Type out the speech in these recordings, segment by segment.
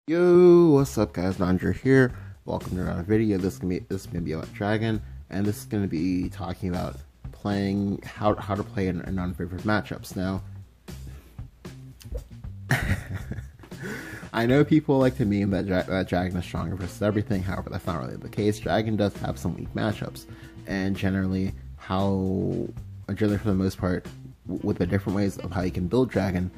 Yo, what's up guys, Nandra here. Welcome to another video. This is gonna be about Dragon, and this is gonna be talking about playing how to play in unfavored matchups. Now I know people like to meme that Dragon is stronger versus everything, however that's not really the case. Dragon does have some weak matchups, and generally for the most part, with the different ways of how you can build Dragon,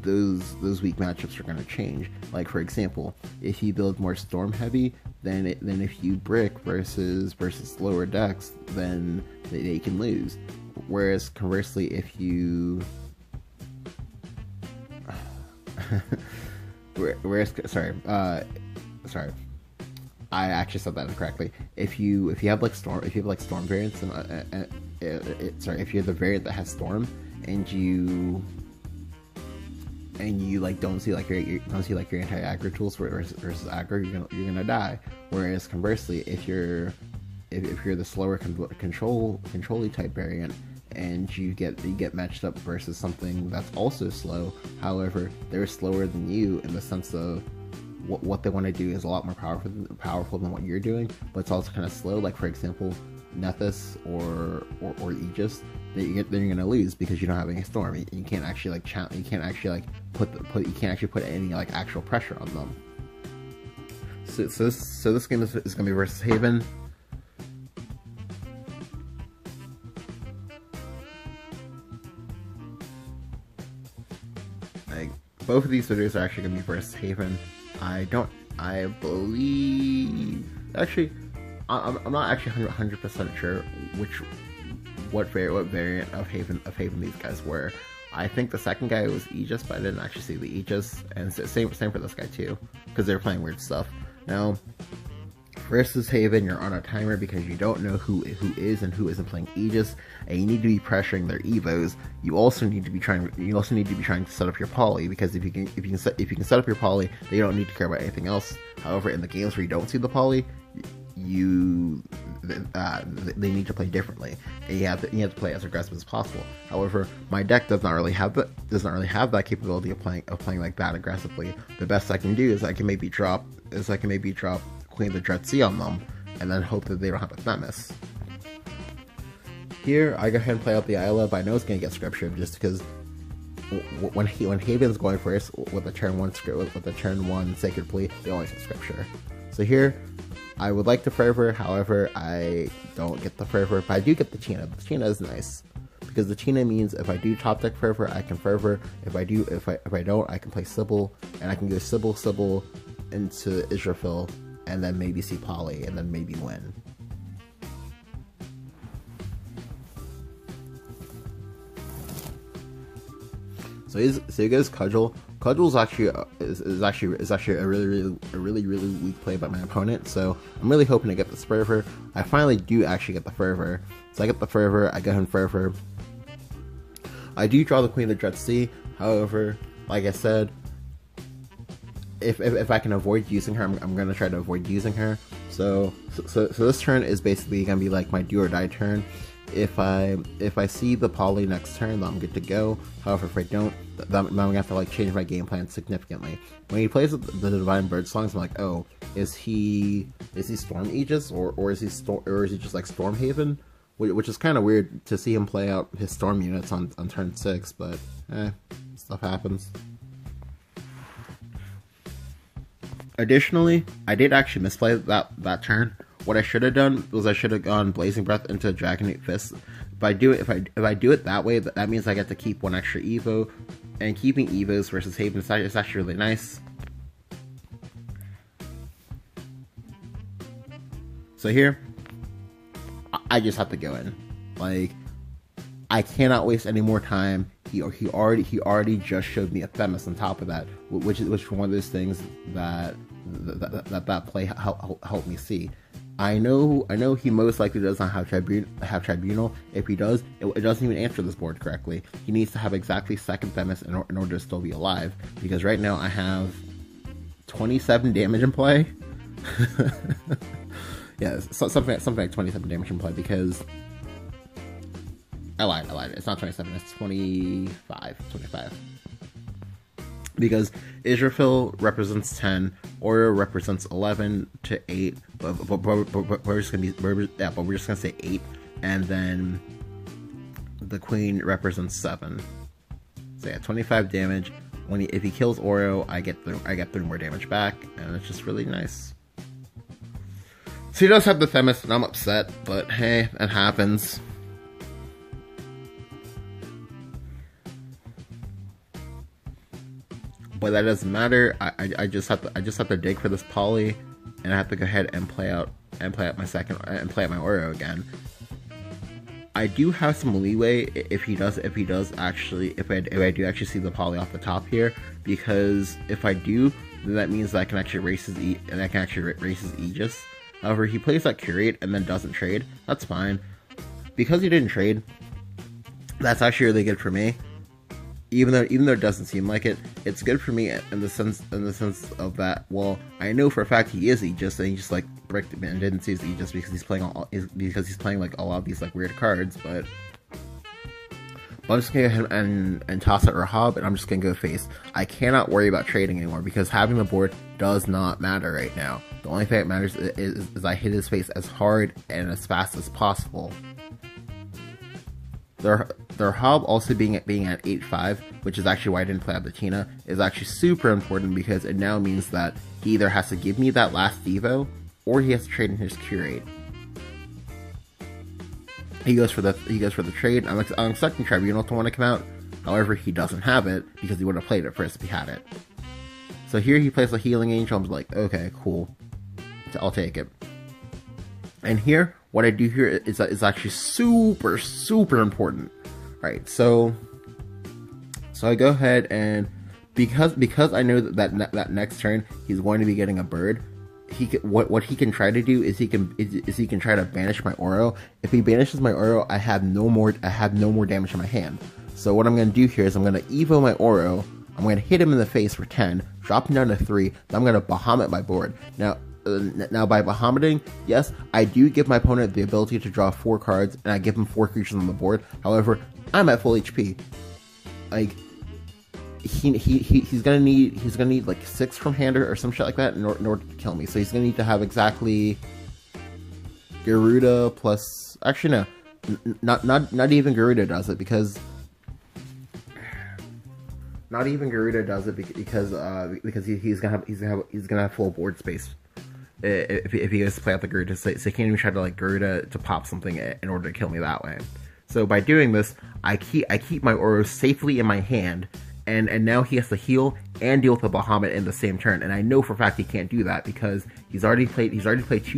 those weak matchups are going to change. Like for example, if you build more storm heavy, then if you brick versus lower decks, then they can lose. Whereas conversely, if you sorry, I actually said that incorrectly. If you have like storm variants, and if you have the variant that has storm, and you like don't see like your anti-aggro tools versus aggro, you're gonna die. Whereas conversely, if you're the slower control-y type variant, and you get matched up versus something that's also slow, however they're slower than you in the sense of what they want to do is a lot more powerful than what you're doing, but it's also kind of slow. Like for example, Nethys or Aegis, then you're gonna lose because you don't have any storm. You can't actually put any like actual pressure on them. So this game is gonna be versus Haven. Like both of these videos are actually gonna be versus Haven. I believe actually I'm not actually 100% sure what variant of Haven these guys were. I think the second guy was Aegis, but I didn't actually see the Aegis, and same for this guy too, because they're playing weird stuff. Now, versus Haven, you're on a timer because you don't know who is and who isn't playing Aegis, and you need to be pressuring their evos. You also need to be trying to set up your poly, because if you can set up your poly, then you don't need to care about anything else. However, in the games where you don't see the poly, they need to play differently, and you have to play as aggressive as possible. However, my deck does not really have that capability of playing like that aggressively. The best I can do is I can maybe drop Queen of the Dread Sea on them, and then hope that they don't have a Themis. Here, I go ahead and play out the Isla, but I know it's gonna get scriptured just because when Haven's going first with the turn one Sacred Plea, they always have scripture. So here, I would like the Fervor, however, I don't get the Fervor, but I do get the China. The China is nice, because the China means if I do top deck Fervor, I can Fervor. If I don't, I can play Sybil, and I can go Sybil into Israfil, and then maybe see Poly, and then maybe win. So he goes Cudgel. Cudgel is actually a really weak play by my opponent. So I'm really hoping to get this Fervor. I finally do actually get the Fervor. So I get the Fervor. I go ahead and Fervor. I do draw the Queen of the Dread Sea. However, like I said, if I can avoid using her, I'm gonna try to avoid using her. So this turn is basically gonna be like my do or die turn. If I see the poly next turn, then I'm good to go. However, if I don't, then I'm gonna have to like change my game plan significantly. When he plays the Divine Bird songs, I'm like, oh, is he Storm Aegis or is he just like Storm Haven? Which is kind of weird to see him play out his Storm units on turn 6, but stuff happens. Additionally, I did actually misplay that turn. What I should have done was I should have gone Blazing Breath into Dragonite Fist. If I do it that way, that means I get to keep one extra Evo, and keeping Evos versus Haven is actually really nice. So here, I just have to go in. Like, I cannot waste any more time. He already just showed me a Themis on top of that, which is one of those things that play helped me see. I know he most likely does not have Tribunal. If he does, it doesn't even answer this board correctly. He needs to have exactly second Themis in order to still be alive, because right now I have 27 damage in play. Yeah, something like 27 damage in play, because I lied. It's not 27, it's 25. because Israfil represents 10, Oreo represents 11 to 8, but we're just gonna say 8, and then the Queen represents 7. So yeah, 25 damage. If he kills Oreo, I get 3 more damage back, and it's just really nice. So he does have the Themis, and I'm upset, but hey, it happens. But that doesn't matter. I just have to dig for this poly, and I have to go ahead and play out my Oreo again. I do have some leeway if I do actually see the poly off the top here, because if I do, then that means that I can actually race his Aegis. However, he plays that Curate and then doesn't trade. That's fine, because he didn't trade. That's actually really good for me. Even though it doesn't seem like it, it's good for me in the sense of that. Well, I know for a fact he is Aegis, and he just like bricked and didn't see his Aegis because he's playing like a lot of these like weird cards. But I'm just gonna go ahead and toss out Rahab, and I'm just gonna go face. I cannot worry about trading anymore because having the board does not matter right now. The only thing that matters is I hit his face as hard and as fast as possible. Their Hob also being at 8-5, which is actually why I didn't play out the Tina, is actually super important because it now means that he either has to give me that last Devo, or he has to trade in his Curate. He goes for the trade. I'm expecting Tribunal to want to come out. However, he doesn't have it because he would have played it first if he had it. So here he plays a Healing Angel. I'm like, okay, cool, I'll take it. And here, what I do here is actually super, super important. Right, so I go ahead and because I know that next turn he's going to be getting a bird. What he can try to do is he can try to banish my Oreo. If he banishes my Oreo, I have no more damage in my hand. So what I'm going to do here is I'm going to Evo my Oreo. I'm going to hit him in the face for 10, drop him down to 3. Then I'm going to Bahamut my board. Now by Bahamuting, yes, I do give my opponent the ability to draw 4 cards, and I give him 4 creatures on the board. However, I'm at full HP. Like he's gonna need like 6 from hand or some shit like that in order to kill me. So he's gonna need to have exactly Garuda plus. Actually, no, not even Garuda does it because. Not even Garuda does it because he's gonna have full board space if he goes to play out the Garuda, so he can't even try to like Garuda to pop something in order to kill me that way. So by doing this, I keep my Oreo safely in my hand, and now he has to heal and deal with the Bahamut in the same turn. And I know for a fact he can't do that because he's already played 2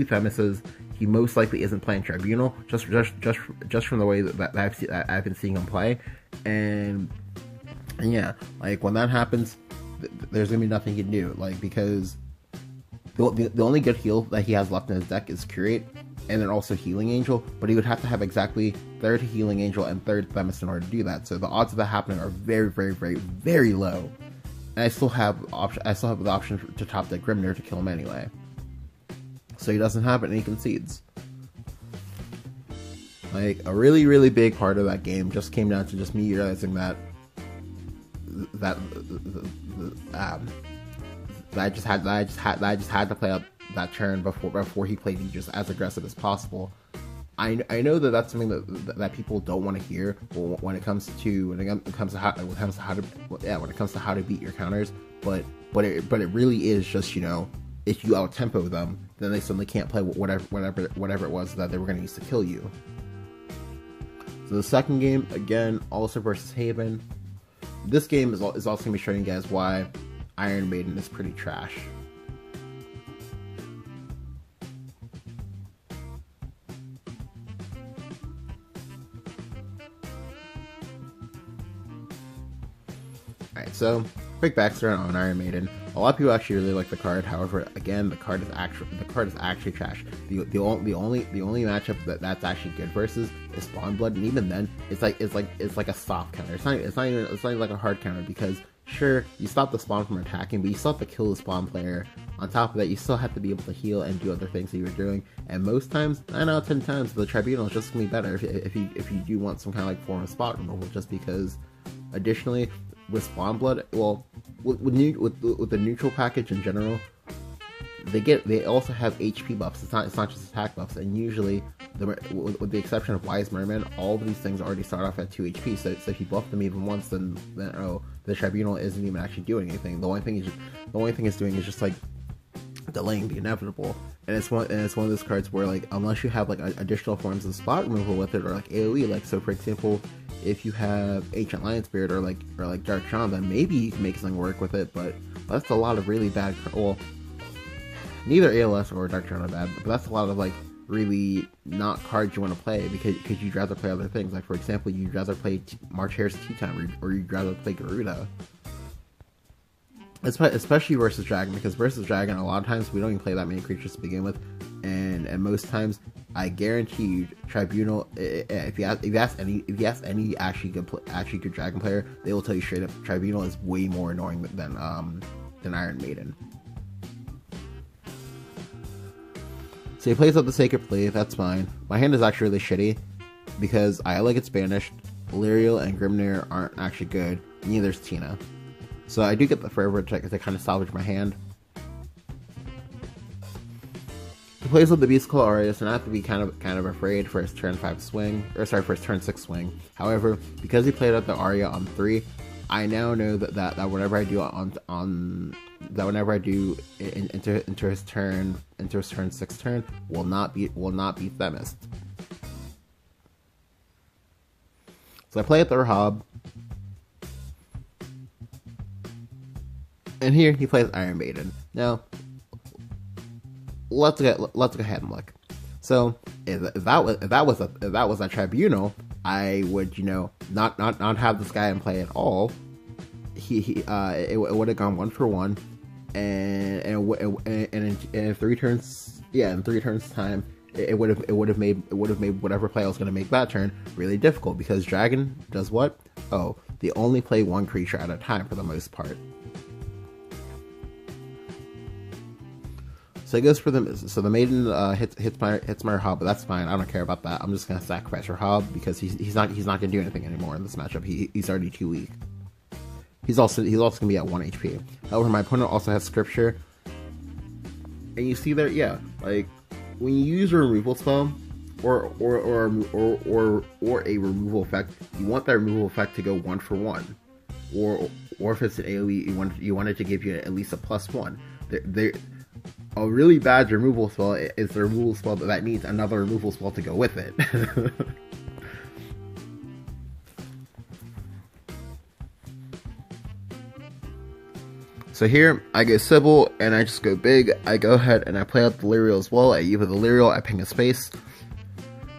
Themises. He most likely isn't playing Tribunal just from the way that I've been seeing him play, and yeah, like when that happens, there's gonna be nothing he can do, like because the only good heal that he has left in his deck is Curate, and then also Healing Angel, but he would have to have exactly 3rd Healing Angel and 3rd Themis in order to do that. So the odds of that happening are very, very, very, very low. And I still have the option to top deck Grimnir to kill him anyway. So he doesn't have it and he concedes. Like a really, really big part of that game just came down to just me realizing that I just had to play out that turn before he played Aegis as aggressive as possible. I know that's something that people don't want to hear when it comes to how to beat your counters, but it really is just, you know, if you out tempo them, then they suddenly can't play whatever it was that they were going to use to kill you. So the second game, again, Ulcer versus Haven. This game is also going to be showing you guys why Iron Maiden is pretty trash. Alright, so quick backstory on Iron Maiden. A lot of people actually really like the card. However, again, the card is actually trash. The only matchup that's actually good versus is Spawn Blood, and even then, it's like a soft counter. It's not even like a hard counter, because sure, you stop the spawn from attacking, but you still have to kill the spawn player. On top of that, you still have to be able to heal and do other things that you were doing. And most times, 9 out of 10 times, the Tribunal is just gonna be better if you do want some kind of like form of spot removal, just because. Additionally, Spawn Blood, well, with the neutral package in general, they also have HP buffs. It's not just attack buffs, and usually, with the exception of Wise Merman, all of these things already start off at 2 HP. So if you buff them even once, then the Tribunal isn't even actually doing anything. The only thing it's doing is just like delaying the inevitable. And it's one of those cards where, like, unless you have like additional forms of spot removal with it, or like AoE, like, so for example, if you have Ancient Lion Spirit or like Dark Shaman, then maybe you can make something work with it. But that's a lot of really bad. Well, neither ALS or Dark Shaman are bad, but that's a lot of like really not cards you want to play because you'd rather play other things. Like, for example, you'd rather play March Hare's Tea Time, or you'd rather play Garuda. Especially versus Dragon, because versus Dragon, a lot of times we don't even play that many creatures to begin with, and most times, I guarantee you, Tribunal. If you ask any actually good Dragon player, they will tell you straight up, Tribunal is way more annoying than Iron Maiden. So he plays up the Sacred Plea, that's fine. My hand is actually really shitty, because I like it's banished, Illyrial and Grimnir aren't actually good, neither is Tina. So I do get the Forever to kind of salvage my hand. He plays with the Beast Claw Aureus, and I have to be kind of afraid for his turn 5 swing, for his turn 6 swing. However, because he played out the Aria on 3, I now know that whenever I do into his turn 6 turn will not be Themist. So I play at the Rahab, and here he plays Iron Maiden. Now, let's go ahead and look. So if that was a Tribunal, I would, not have this guy in play at all. It would have gone 1 for 1, and in 3 turns, in 3 turns time, it would have made whatever play I was going to make that turn really difficult, because Dragon does what? Oh, they only play 1 creature at a time for the most part. So it goes for them. So the Maiden hits my Rahab, but that's fine. I don't care about that. I'm just gonna sacrifice Rahab because he's not gonna do anything anymore in this matchup. He's already too weak. He's also gonna be at 1 HP. However, my opponent also has Scripture, and you see there, yeah, like when you use a removal spell or a removal effect, you want that removal effect to go 1 for 1, or if it's an AoE, you want it to give you at least a +1. A really bad removal spell is the removal spell that needs another removal spell to go with it. So here, I go Sybil, and I just go big. I go ahead and I play out the Lyrial as well. I Eva the Lyrial, I ping a space.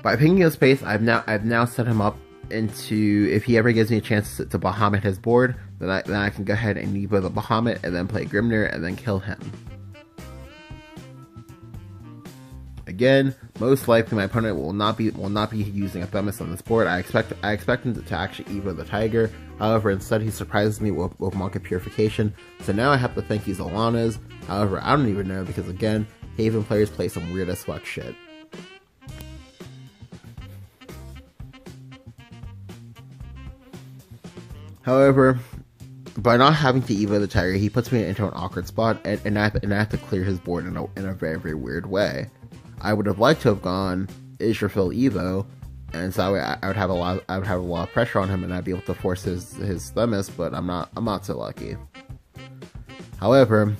By pinging a space, I've now set him up into, if he ever gives me a chance to Bahamut his board, then I can go ahead and Eva the Bahamut, and then play Grimnir, and then kill him. Again, most likely my opponent will not be using a Themist on this board. I expect him to actually Eva the Tiger. However, instead he surprises me with Monk of Purification. So now I have to think he's Alana's. However, I don't even know, because again, Haven players play some weird as fuck shit. However, by not having to Eva the Tiger, he puts me into an awkward spot, and I have to clear his board in a very, very weird way. I would have liked to have gone Israfil Evo, and so that way I would have a lot of pressure on him, and I'd be able to force his Themist, but I'm not so lucky. However,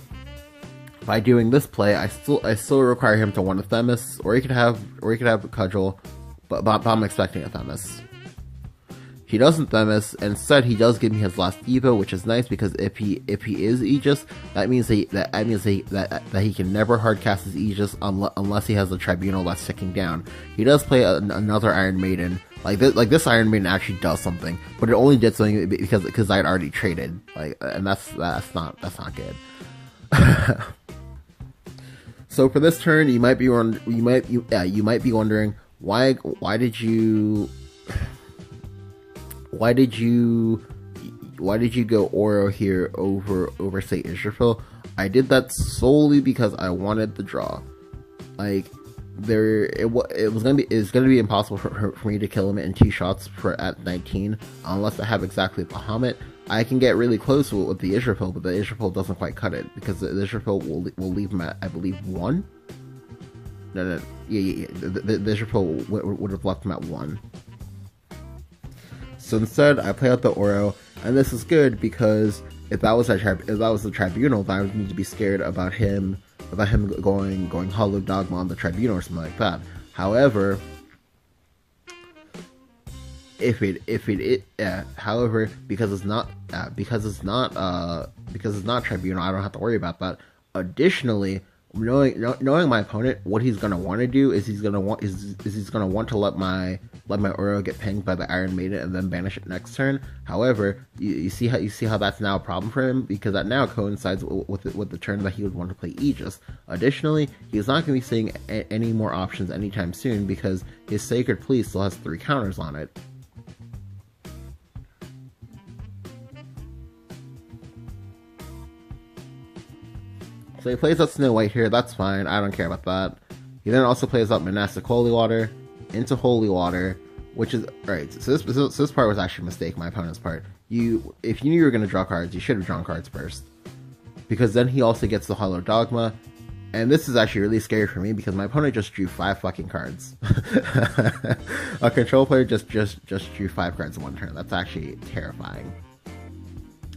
by doing this play, I still require him to want a Themist, or he could have a Cudgel, but I'm expecting a Themist. He doesn't Themist, and instead he does give me his last Evo, which is nice, because if he is Aegis, that means that he can never hardcast his Aegis unless he has a Tribunal that's ticking down. He does play another Iron Maiden. Like this Iron Maiden actually does something, but it only did something because I had already traded. And that's not good. So for this turn, you might be wondering why did you go Oro here over say Israfil? I did that solely because I wanted the draw. Like, it's gonna be impossible for me to kill him in 2 shots at 19 unless I have exactly Bahamut. I can get really close with the Israfil, but the Israfil doesn't quite cut it, because the Israfil will leave him at, I believe, 1? No. Yeah. The Israfil would have left him at 1. So instead, I play out the Oro, and this is good because if that was the Tribunal, then I would need to be scared about him going Hollow Dogma on the Tribunal or something like that. However, because it's not Tribunal, I don't have to worry about that. Additionally, knowing my opponent, what he's gonna want to do is he's gonna want to let my Oro get pinged by the Iron Maiden and then banish it next turn. However, you see how that's now a problem for him, because that now coincides with the turn that he would want to play Aegis. Additionally, he's not going to be seeing any more options anytime soon, because his Sacred Plea still has 3 counters on it. So he plays out Snow White here, that's fine, I don't care about that. He then also plays out Monastic Holy Water into Holy Water, which is, right, so this part was actually a mistake, my opponent's part. If you knew you were going to draw cards, you should have drawn cards first. Because then he also gets the Hollow Dogma, and this is actually really scary for me, because my opponent just drew 5 fucking cards. A control player just drew 5 cards in one turn, that's actually terrifying.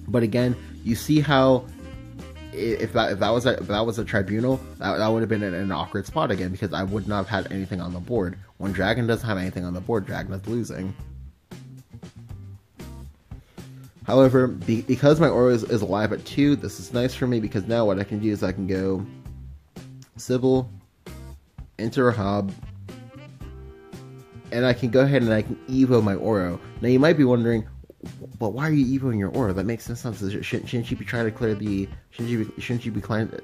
But again, you see how if that was a Tribunal, that would have been in an awkward spot again, because I would not have had anything on the board. When Dragon doesn't have anything on the board, Dragon is losing. However, because my Oro is alive at 2, this is nice for me, because now what I can do is I can go Civil into Rahab, and I can go ahead and I can Evo my Oro. Now you might be wondering, but why are you evoing your Ora? That makes no sense. Shouldn't you be trying to clear the? Shouldn't you be trying to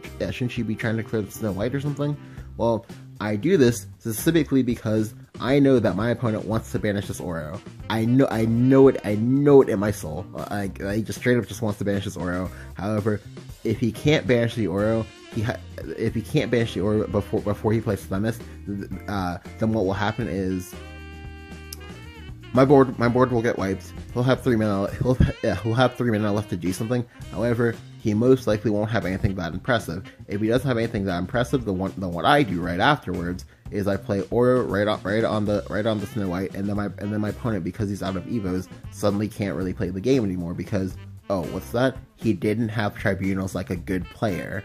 clear the Snow White or something? Well, I do this specifically because I know that my opponent wants to banish this Oro. I know it in my soul. I just straight up just wants to banish this Oro. However, if he can't banish the Oro, before he plays Themis, then what will happen is my board will get wiped. He'll have 3 mana. He'll have 3 mana left to do something. However, he most likely won't have anything that impressive. If he doesn't have anything that impressive, then what I do right afterwards is I play Oro right on the Snow White, and then my opponent, because he's out of Evos, suddenly can't really play the game anymore, because, oh, what's that? He didn't have Tribunals like a good player.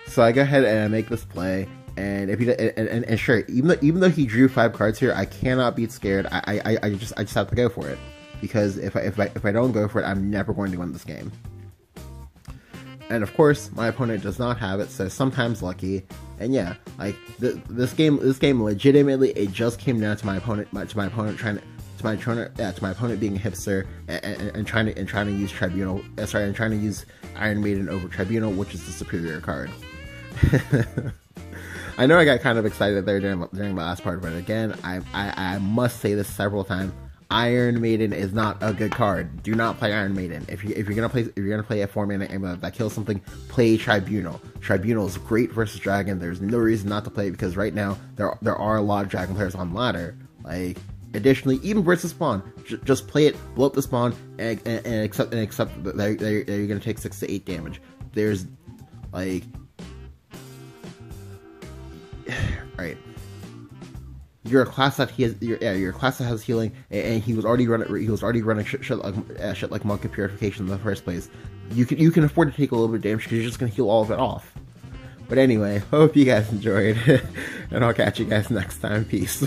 So I go ahead and I make this play. And if he and sure, even though he drew 5 cards here, I cannot be scared. I just have to go for it, because if I don't go for it, I'm never going to win this game. And of course, my opponent does not have it, so sometimes lucky. And yeah, like this game legitimately, it just came down to my opponent being a hipster and trying to use Tribunal. And trying to use Iron Maiden over Tribunal, which is the superior card. I know I got kind of excited there during the last part, but again, I must say this several times: Iron Maiden is not a good card. Do not play Iron Maiden. If you're gonna play a 4-mana amulet that kills something, play Tribunal. Tribunal is great versus Dragon. There's no reason not to play it, because right now there are a lot of Dragon players on ladder. Like, additionally, even versus Spawn, just play it, blow up the Spawn, and accept that you're gonna take 6 to 8 damage. There's like. Right, you're a class that you're a class that has healing, and he was already running shit like Monk of Purification in the first place. You can afford to take a little bit of damage, because you're just gonna heal all of it off. But anyway, hope you guys enjoyed, and I'll catch you guys next time. Peace.